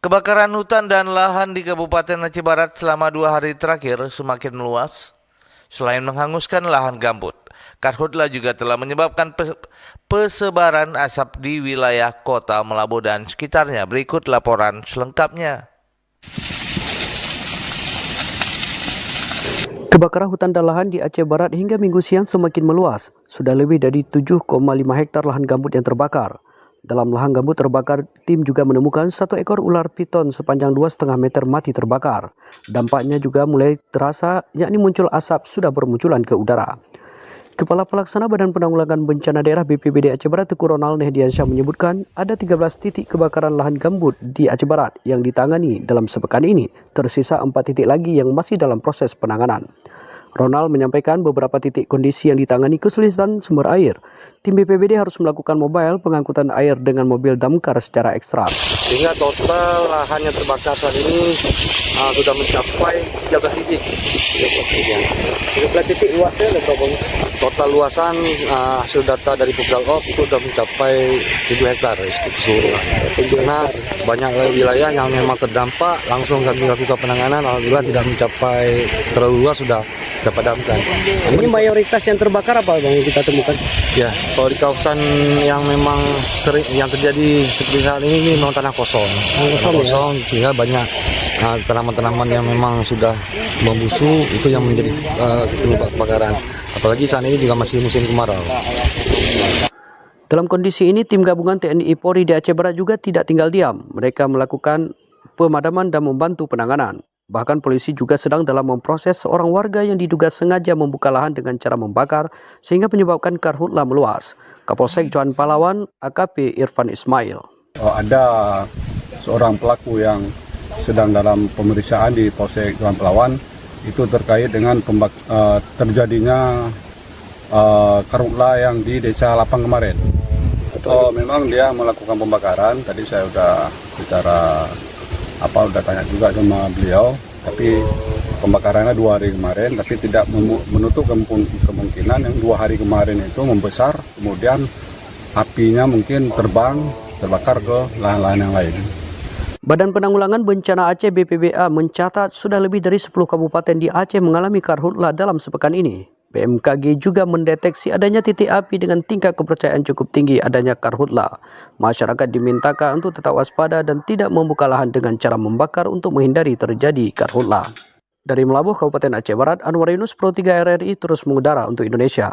Kebakaran hutan dan lahan di Kabupaten Aceh Barat selama 2 hari terakhir semakin meluas. Selain menghanguskan lahan gambut, karhutla juga telah menyebabkan persebaran asap di wilayah kota Melabu dan sekitarnya. Berikut laporan selengkapnya. Kebakaran hutan dan lahan di Aceh Barat hingga Minggu siang semakin meluas. Sudah lebih dari 7,5 hektar lahan gambut yang terbakar. Dalam lahan gambut terbakar, tim juga menemukan 1 ekor ular piton sepanjang 2,5 meter mati terbakar. Dampaknya juga mulai terasa, yakni muncul asap sudah bermunculan ke udara. Kepala Pelaksana Badan Penanggulangan Bencana Daerah BPBD Aceh Barat Teguh Ronald Nehdiansyah menyebutkan ada 13 titik kebakaran lahan gambut di Aceh Barat yang ditangani dalam sepekan ini. Tersisa 4 titik lagi yang masih dalam proses penanganan. Ronald menyampaikan beberapa titik kondisi yang ditangani kesulitan sumber air. Tim BPBD harus melakukan mobile pengangkutan air dengan mobil damkar secara ekstra. Sehingga total lahan yang terbakar saat ini sudah mencapai 13 titik. 13 titik luasnya berapa? Total luasan hasil data dari Pupralop itu sudah mencapai 7 hektar keseluruhan. Karena banyak wilayah yang memang terdampak, langsung kami lakukan penanganan. Alhamdulillah tidak mencapai terlalu luas, sudah dapat padamkan. Ini mayoritas yang terbakar apa bang yang kita temukan? Ya, kalau di kawasan yang memang sering yang terjadi seperti saat ini memang tanah kosong. Sehingga banyak tanaman-tanaman yang memang sudah membusuk, itu yang menjadi penyebab kebakaran. Apalagi saat ini juga masih musim kemarau. Dalam kondisi ini, tim gabungan TNI Polri di Aceh Barat juga tidak tinggal diam. Mereka melakukan pemadaman dan membantu penanganan. Bahkan polisi juga sedang dalam memproses seorang warga yang diduga sengaja membuka lahan dengan cara membakar sehingga menyebabkan karhutla meluas. Kapolsek Johan Palawan, AKP Irfan Ismail. Ada seorang pelaku yang sedang dalam pemeriksaan di Polsek Johan Palawan, itu terkait dengan terjadinya karhutla yang di Desa Lapang kemarin. Memang dia melakukan pembakaran. Tadi saya sudah bicara udah tanya juga sama beliau, tapi pembakarannya 2 hari kemarin, tapi tidak menutup kemungkinan yang 2 hari kemarin itu membesar, kemudian apinya mungkin terbakar ke lahan-lahan yang lain. Badan Penanggulangan Bencana Aceh BPBA mencatat sudah lebih dari 10 kabupaten di Aceh mengalami karhutla dalam sepekan ini. BMKG juga mendeteksi adanya titik api dengan tingkat kepercayaan cukup tinggi adanya karhutla. Masyarakat dimintakan untuk tetap waspada dan tidak membuka lahan dengan cara membakar untuk menghindari terjadi karhutla. Dari Melabuh, Kabupaten Aceh Barat, Anwar Yunus, Pro 3 RRI terus mengudara untuk Indonesia.